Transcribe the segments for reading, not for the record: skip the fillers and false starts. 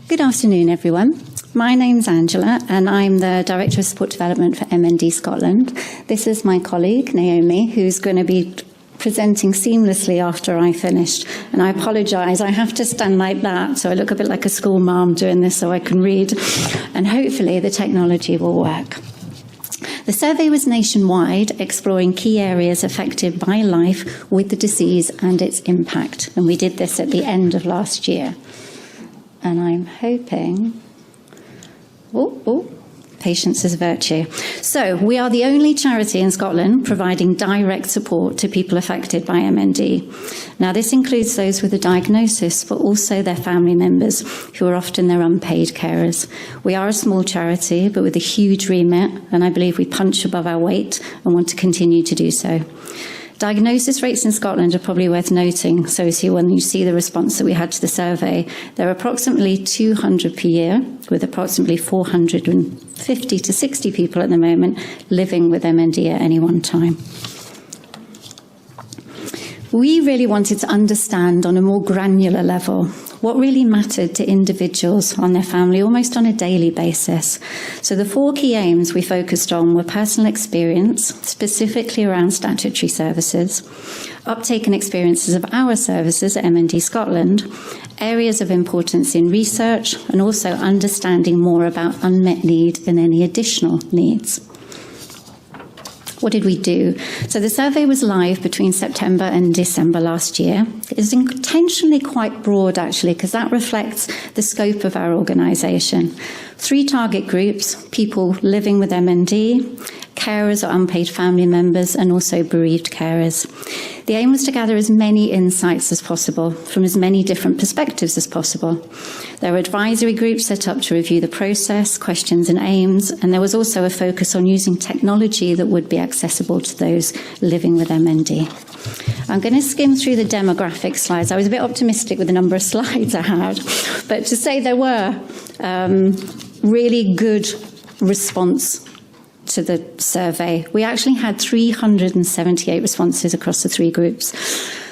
Good afternoon, everyone. My name's Angela, and I'm the Director of Support Development for MND Scotland. This is my colleague, Naomi, who's going to be presenting seamlessly after I finished. And I apologise, I have to stand like that, so I look a bit like a school mum doing this so I can read. And hopefully the technology will work. The survey was nationwide, exploring key areas affected by life with the disease and its impact. And we did this at the end of last year. And I'm hoping... Patience is a virtue. So we are the only charity in Scotland providing direct support to people affected by MND. Now, this includes those with a diagnosis, but also their family members, who are often their unpaid carers. We are a small charity, but with a huge remit, and I believe we punch above our weight and want to continue to do so. Diagnosis rates in Scotland are probably worth noting. So when you see the response that we had to the survey, there are approximately 200 per year, with approximately 450 to 60 people at the moment living with MND at any one time. We really wanted to understand on a more granular level what really mattered to individuals on their family almost on a daily basis. So the 4 key aims we focused on were personal experience, specifically around statutory services, uptake and experiences of our services at MND Scotland, areas of importance in research, and also understanding more about unmet need and any additional needs. What did we do? So the survey was live between September and December last year. It's intentionally quite broad, actually, because that reflects the scope of our organisation. 3 target groups: people living with MND, carers or unpaid family members, and also bereaved carers. The aim was to gather as many insights as possible from as many different perspectives as possible. There were advisory groups set up to review the process, questions and aims, and there was also a focus on using technology that would be accessible to those living with MND. I'm going to skim through the demographic slides. I was a bit optimistic with the number of slides I had, but to say there were really good response to the survey. We actually had 378 responses across the 3 groups.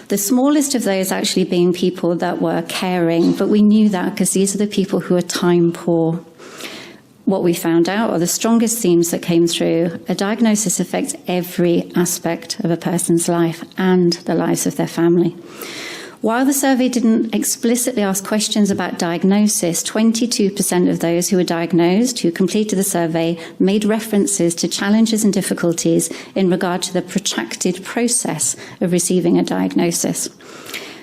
The smallest of those actually being people that were caring, but we knew that because these are the people who are time poor. What we found out are the strongest themes that came through. A diagnosis affects every aspect of a person's life and the lives of their family. While the survey didn't explicitly ask questions about diagnosis, 22% of those who were diagnosed, who completed the survey, made references to challenges and difficulties in regard to the protracted process of receiving a diagnosis.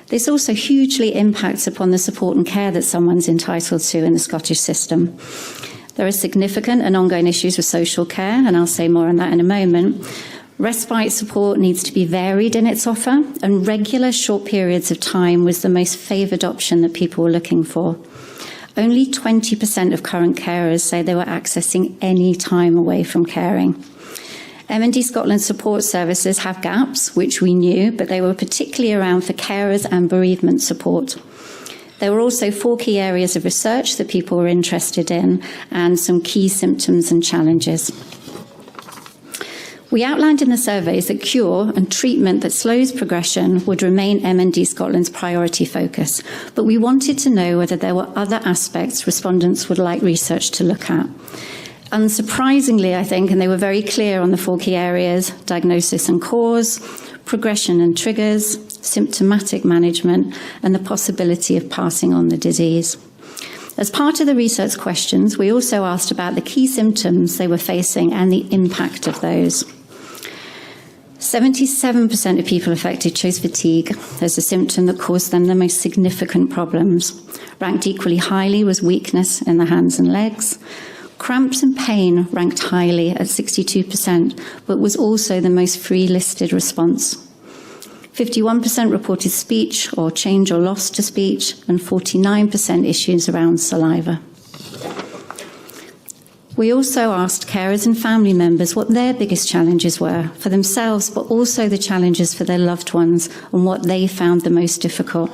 This also hugely impacts upon the support and care that someone's entitled to in the Scottish system. There are significant and ongoing issues with social care, and I'll say more on that in a moment. Respite support needs to be varied in its offer, and regular short periods of time was the most favoured option that people were looking for. Only 20% of current carers say they were accessing any time away from caring. MND Scotland support services have gaps, which we knew, but they were particularly around for carers and bereavement support. There were also 4 key areas of research that people were interested in, and some key symptoms and challenges. We outlined in the surveys that cure and treatment that slows progression would remain MND Scotland's priority focus, but we wanted to know whether there were other aspects respondents would like research to look at. Unsurprisingly, I think, and they were very clear on the 4 key areas: diagnosis and cause, progression and triggers, symptomatic management, and the possibility of passing on the disease. As part of the research questions, we also asked about the key symptoms they were facing and the impact of those. 77% of people affected chose fatigue as a symptom that caused them the most significant problems. Ranked equally highly was weakness in the hands and legs. Cramps and pain ranked highly at 62%, but was also the most free-listed response. 51% reported speech or change or loss to speech, and 49% issues around saliva. We also asked carers and family members what their biggest challenges were for themselves, but also the challenges for their loved ones and what they found the most difficult.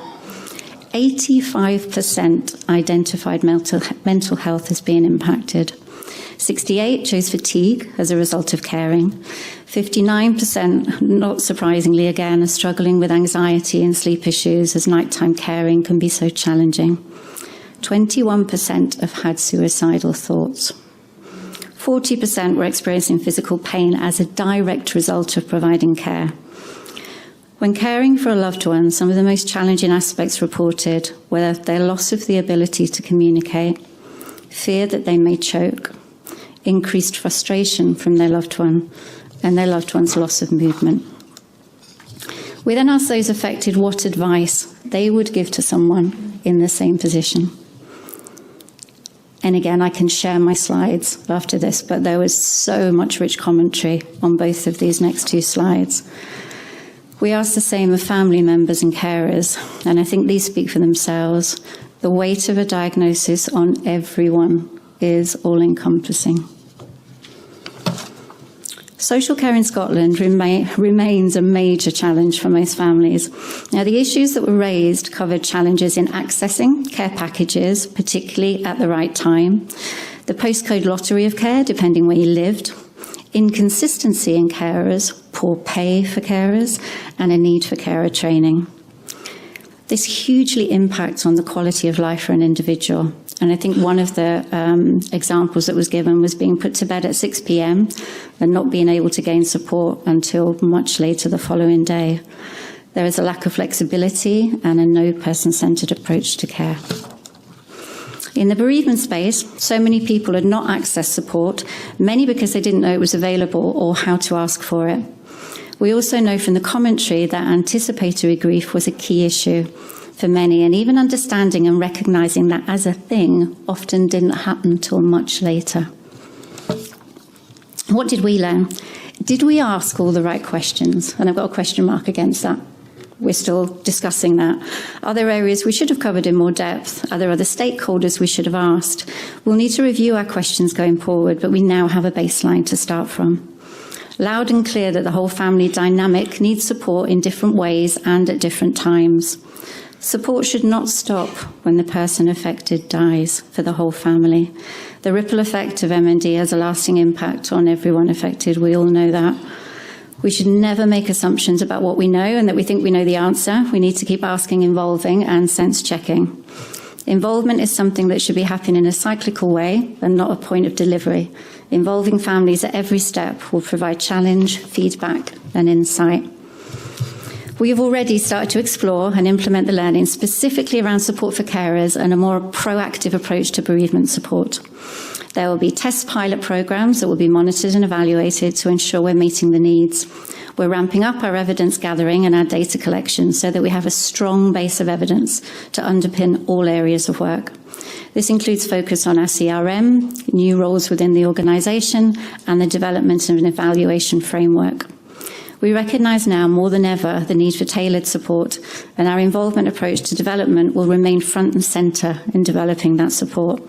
85% identified mental health as being impacted. 68% chose fatigue as a result of caring. 59%, not surprisingly again, are struggling with anxiety and sleep issues as nighttime caring can be so challenging. 21% have had suicidal thoughts. 40% were experiencing physical pain as a direct result of providing care. When caring for a loved one, some of the most challenging aspects reported were their loss of the ability to communicate, fear that they may choke, increased frustration from their loved one, and their loved one's loss of movement. We then asked those affected what advice they would give to someone in the same position. And again, I can share my slides after this, but there was so much rich commentary on both of these next two slides. We asked the same of family members and carers, and I think these speak for themselves. The weight of a diagnosis on everyone is all-encompassing. Social care in Scotland remains a major challenge for most families. Now, the issues that were raised covered challenges in accessing care packages, particularly at the right time, the postcode lottery of care, depending where you lived, inconsistency in carers, poor pay for carers, and a need for carer training. This hugely impacts on the quality of life for an individual. And I think one of the examples that was given was being put to bed at 6 p.m. and not being able to gain support until much later the following day. There is a lack of flexibility and a no person-centred approach to care. In the bereavement space, so many people had not accessed support, many because they didn't know it was available or how to ask for it. We also know from the commentary that anticipatory grief was a key issue for many, and even understanding and recognising that as a thing often didn't happen till much later. What did we learn? Did we ask all the right questions? And I've got a question mark against that. We're still discussing that. Are there areas we should have covered in more depth? Are there other stakeholders we should have asked? We'll need to review our questions going forward, but we now have a baseline to start from. Loud and clear that the whole family dynamic needs support in different ways and at different times. Support should not stop when the person affected dies for the whole family. The ripple effect of MND has a lasting impact on everyone affected. We all know that. We should never make assumptions about what we know and that we think we know the answer. We need to keep asking, involving, and sense checking. Involvement is something that should be happening in a cyclical way and not a point of delivery. Involving families at every step will provide challenge, feedback, and insight. We have already started to explore and implement the learning specifically around support for carers and a more proactive approach to bereavement support. There will be test pilot programs that will be monitored and evaluated to ensure we're meeting the needs. We're ramping up our evidence gathering and our data collection so that we have a strong base of evidence to underpin all areas of work. This includes focus on our CRM, new roles within the organisation, and the development of an evaluation framework. We recognise now more than ever the need for tailored support, and our involvement approach to development will remain front and centre in developing that support.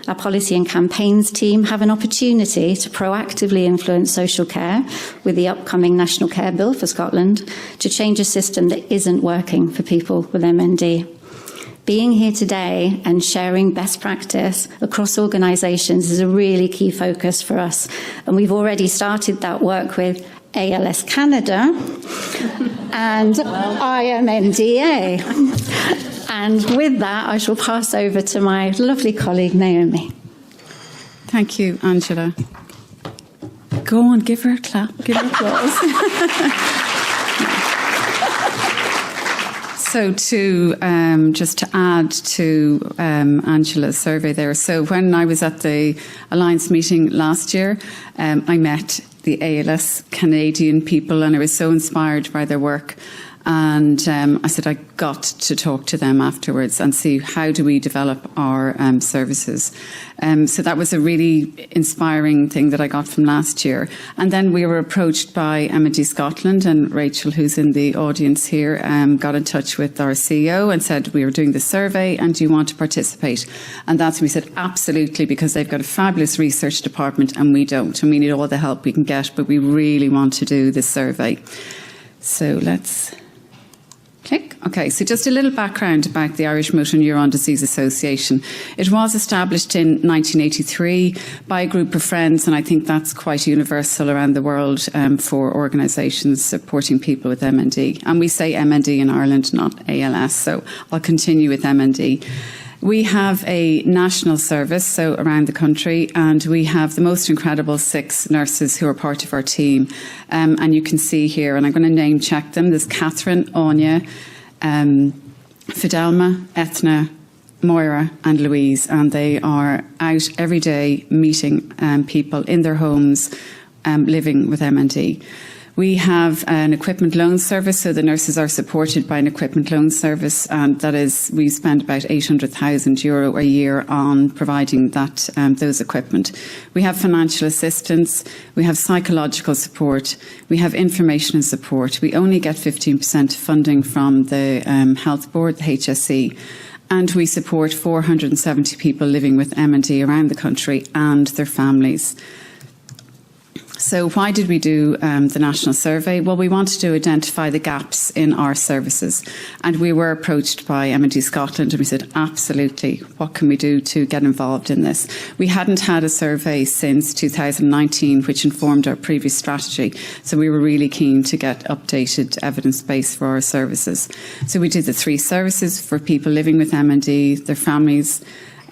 Our policy and campaigns team have an opportunity to proactively influence social care with the upcoming National Care Bill for Scotland to change a system that isn't working for people with MND. Being here today and sharing best practice across organisations is a really key focus for us, and we've already started that work with ALS Canada and IMNDA. And with that, I shall pass over to my lovely colleague, Naomi. Thank you, Angela. Go on, give her a clap, give her applause. So just to add to Angela's survey there, so when I was at the Alliance meeting last year, I met the ALS Canadian people and I was so inspired by their work. And I said I got to talk to them afterwards and see how do we develop our services. So that was a really inspiring thing that I got from last year. And then we were approached by MND Scotland, and Rachel, who's in the audience here, got in touch with our CEO and said, we are doing this survey and do you want to participate? And that's when we said, absolutely, because they've got a fabulous research department and we don't. And we need all the help we can get, but we really want to do this survey. So let's click. Okay, so just a little background about the Irish Motor Neuron Disease Association. It was established in 1983 by a group of friends, and I think that's quite universal around the world for organisations supporting people with MND. And we say MND in Ireland, not ALS, so I'll continue with MND. We have a national service, so around the country, and we have the most incredible 6 nurses who are part of our team. And you can see here, and I'm going to name check them. There's Catherine, Anya, Fidelma, Ethna, Moira and Louise, and they are out every day meeting people in their homes living with MND. We have an equipment loan service, so the nurses are supported by an equipment loan service, and that is, we spend about €800,000 a year on providing that those equipment. We have financial assistance, we have psychological support, we have information and support. We only get 15% funding from the Health Board, the HSE, and we support 470 people living with MND around the country and their families. So why did we do the national survey? Well, we wanted to identify the gaps in our services, and we were approached by MND Scotland and we said, absolutely, what can we do to get involved in this? We hadn't had a survey since 2019, which informed our previous strategy, so we were really keen to get updated evidence base for our services. So we did the 3 services for people living with MND, their families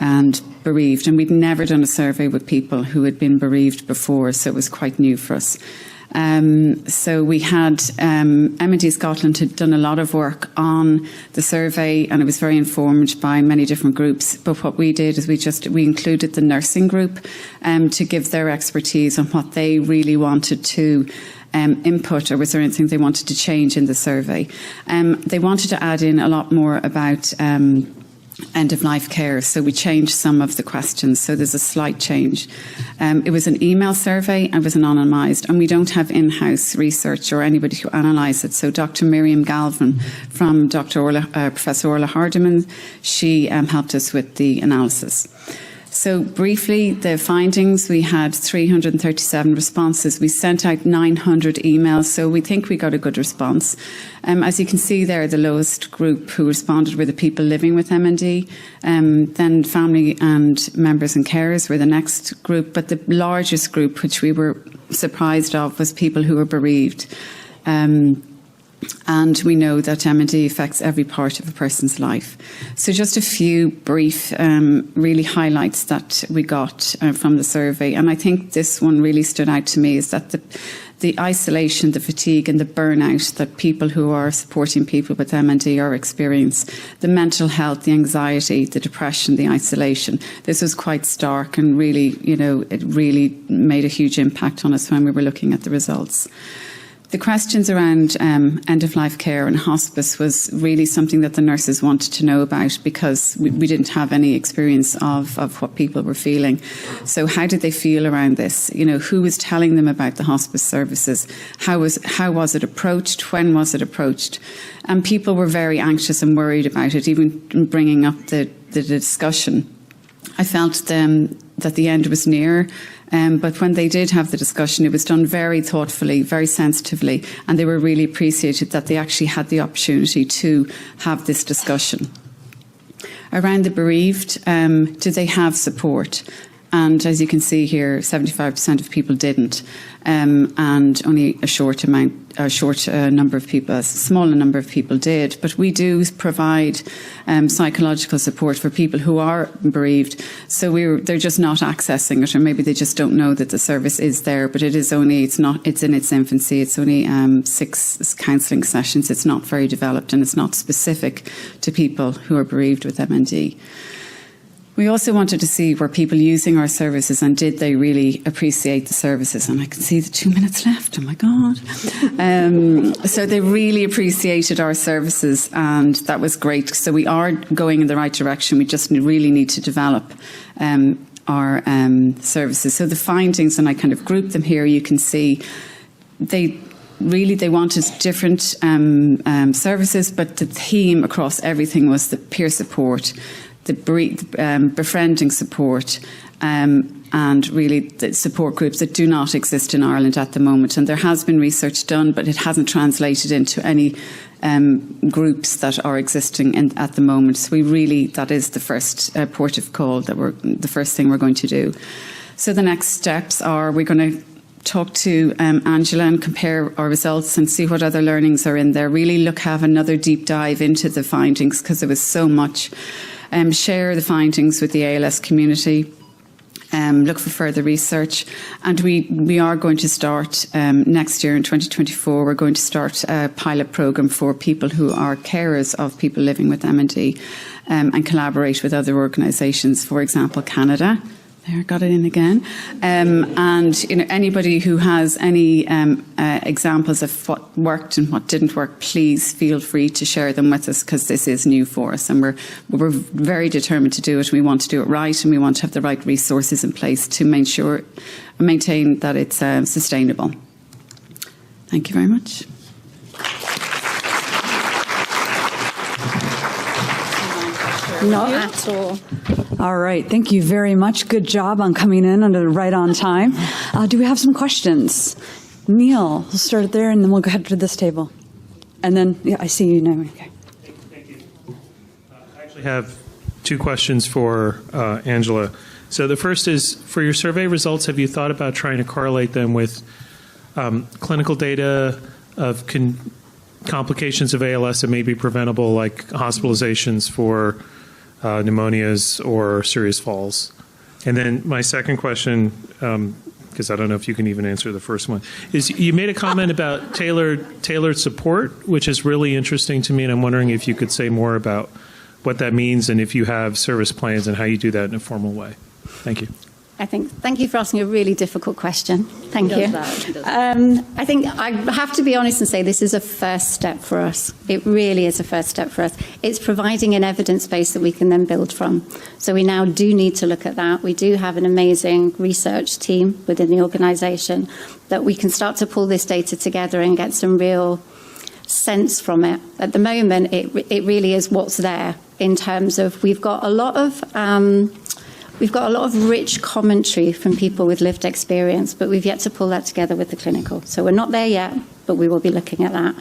and bereaved, and we'd never done a survey with people who had been bereaved before, so it was quite new for us. So we had MND Scotland had done a lot of work on the survey, and it was very informed by many different groups. But what we did is we included the nursing group to give their expertise on what they really wanted to input, or was there anything they wanted to change in the survey. They wanted to add in a lot more about end-of-life care, so we changed some of the questions, so there's a slight change. It was an email survey and was anonymised, and we don't have in-house research or anybody who analyse it. So Dr. Miriam Galvin from Professor Orla Hardiman, she helped us with the analysis. So briefly, the findings, we had 337 responses. We sent out 900 emails, so we think we got a good response. As you can see there, the lowest group who responded were the people living with MND. Then family and members and carers were the next group, but the largest group, which we were surprised of, was people who were bereaved. And we know that MND affects every part of a person's life. So just a few brief really highlights that we got from the survey. And I think this one really stood out to me, is that the isolation, the fatigue and the burnout that people who are supporting people with MND are experiencing, the mental health, the anxiety, the depression, the isolation. This was quite stark, and really, it really made a huge impact on us when we were looking at the results. The questions around end-of-life care and hospice was really something that the nurses wanted to know about, because we didn't have any experience of what people were feeling. So how did they feel around this? Who was telling them about the hospice services? How was it approached? When was it approached? And people were very anxious and worried about it, even bringing up the discussion. I felt that the end was near. But when they did have the discussion, it was done very thoughtfully, very sensitively, and they were really appreciated that they actually had the opportunity to have this discussion. Around the bereaved, did they have support? And as you can see here, 75% of people didn't, and only a smaller number of people did. But we do provide psychological support for people who are bereaved. So they're just not accessing it, or maybe they just don't know that the service is there. But it's in its infancy. It's only 6 counselling sessions. It's not very developed, and it's not specific to people who are bereaved with MND. We also wanted to see, were people using our services, and did they really appreciate the services? And I can see the 2 minutes left. Oh my God. So they really appreciated our services, and that was great. So we are going in the right direction. We just really need to develop our services. So the findings, and I kind of grouped them here, you can see they wanted different services, but the theme across everything was the peer support, the befriending support, and really the support groups that do not exist in Ireland at the moment. And there has been research done, but it hasn't translated into any groups that are existing at the moment. So that is the first port of call, the first thing we're going to do. So the next steps are, we're going to talk to Angela and compare our results and see what other learnings are in there. Really have another deep dive into the findings, because there was so much. share the findings with the ALS community. Look for further research, and we are going to start next year in 2024. We're going to start a pilot program for people who are carers of people living with MND, and collaborate with other organisations. For example, Canada. There, got it in again. And anybody who has any examples of what worked and what didn't work, please feel free to share them with us, because this is new for us, and we're very determined to do it. We want to do it right, and we want to have the right resources in place to maintain that it's sustainable. Thank you very much. Not at all. All right. Thank you very much. Good job on coming in right on time. Do we have some questions? Neil, we'll start it there, and then we'll go ahead to this table. And then, I see you, Naomi. Okay. Thank you. I actually have two questions for Angela. So the first is, for your survey results, have you thought about trying to correlate them with clinical data of complications of ALS that may be preventable, like hospitalizations for pneumonias or serious falls? And then my second question, because I don't know if you can even answer the first one, is you made a comment about tailored support, which is really interesting to me, and I'm wondering if you could say more about what that means and if you have service plans and how you do that in a formal way. Thank you. Thank you for asking a really difficult question. Thank you. I think I have to be honest and say this is a first step for us. It really is a first step for us. It's providing an evidence base that we can then build from. So we now do need to look at that. We do have an amazing research team within the organisation that we can start to pull this data together and get some real sense from it. At the moment, it really is what's there in terms of we've got a lot of rich commentary from people with lived experience, but we've yet to pull that together with the clinical. So we're not there yet, but we will be looking at that.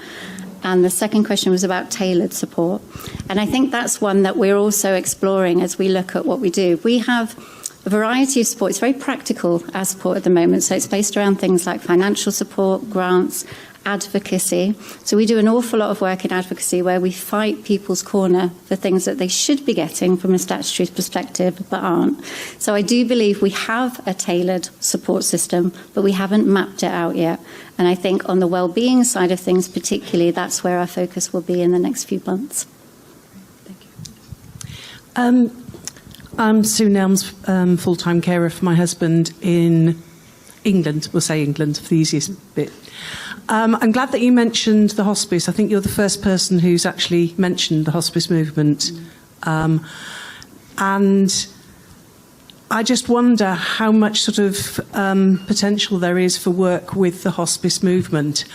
And the second question was about tailored support. And I think that's one that we're also exploring as we look at what we do. We have a variety of support. It's very practical, our support at the moment. So it's based around things like financial support, grants, advocacy. So we do an awful lot of work in advocacy where we fight people's corner for things that they should be getting from a statutory perspective but aren't. So I do believe we have a tailored support system, but we haven't mapped it out yet. And I think on the well-being side of things particularly, that's where our focus will be in the next few months. Thank you. I'm Sue Nelms, full-time carer for my husband in England. We'll say England for the easiest bit. I'm glad that you mentioned the hospice. I think you're the first person who's actually mentioned the hospice movement. And I just wonder how much sort of potential there is for work with the hospice movement.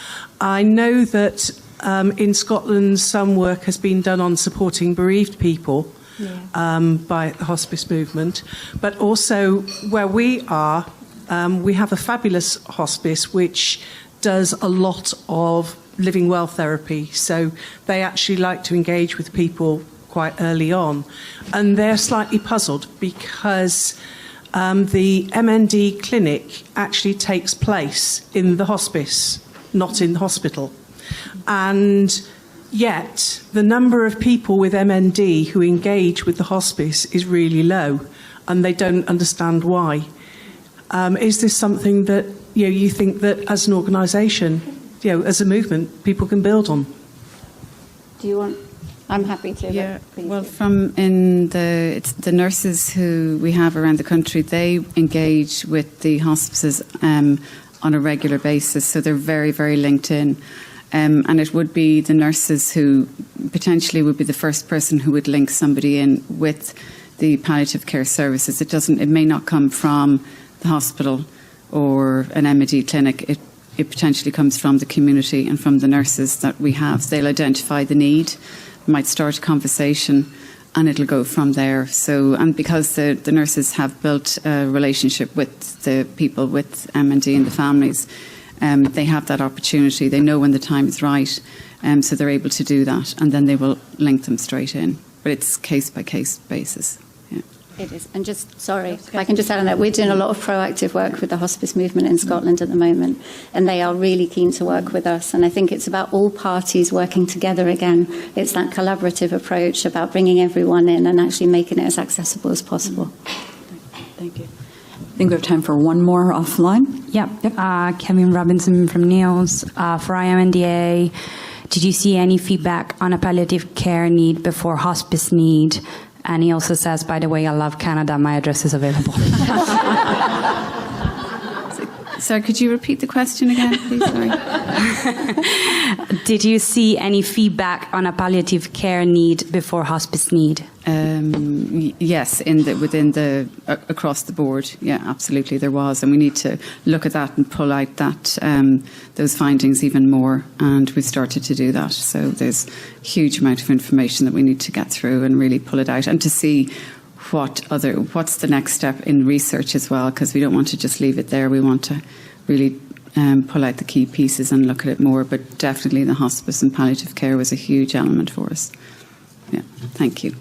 I know that in Scotland some work has been done on supporting bereaved people by the hospice movement, but also where we are, we have a fabulous hospice which does a lot of living well therapy. So they actually like to engage with people quite early on. And they're slightly puzzled because the MND clinic actually takes place in the hospice, not in the hospital. And yet the number of people with MND who engage with the hospice is really low, and they don't understand why. Is this something that you think that as an organisation, as a movement, people can build on? Do you want? I'm happy to. Yeah. Well, the nurses who we have around the country, they engage with the hospices on a regular basis, so they're very, very linked in. And it would be the nurses who potentially would be the first person who would link somebody in with the palliative care services. It may not come from the hospital or an MND clinic. It potentially comes from the community and from the nurses that we have. They'll identify the need, might start a conversation, and it'll go from there. So, and because the nurses have built a relationship with the people with MND and the families, they have that opportunity. They know when the time is right, so they're able to do that, and then they will link them straight in. But it's case-by-case basis. Yeah. It is. And just, sorry, if I can just add on that, we're doing a lot of proactive work with the hospice movement in Scotland at the moment, and they are really keen to work with us. And I think it's about all parties working together again. It's that collaborative approach about bringing everyone in and actually making it as accessible as possible. Thank you. I think we have time for one more offline. Yep. Kevin Robinson from NEOS. For IMNDA, did you see any feedback on a palliative care need before hospice need? And he also says, by the way, I love Canada. My address is available. Sorry, could you repeat the question again, please? Sorry. Did you see any feedback on a palliative care need before hospice need? Yes, across the board. Yeah, absolutely, there was, and we need to look at that and pull out those findings even more. And we've started to do that. So there's a huge amount of information that we need to get through and really pull it out, and to see what's the next step in research as well, because we don't want to just leave it there. We want to really pull out the key pieces and look at it more. But definitely the hospice and palliative care was a huge element for us. Yeah, thank you.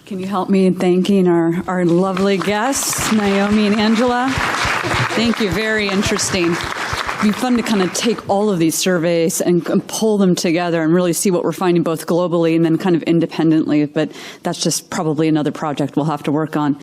Can you help me in thanking our lovely guests, Naomi and Angela? Thank you. Very interesting. It'd be fun to kind of take all of these surveys and pull them together and really see what we're finding both globally and then kind of independently. But that's just probably another project we'll have to work on.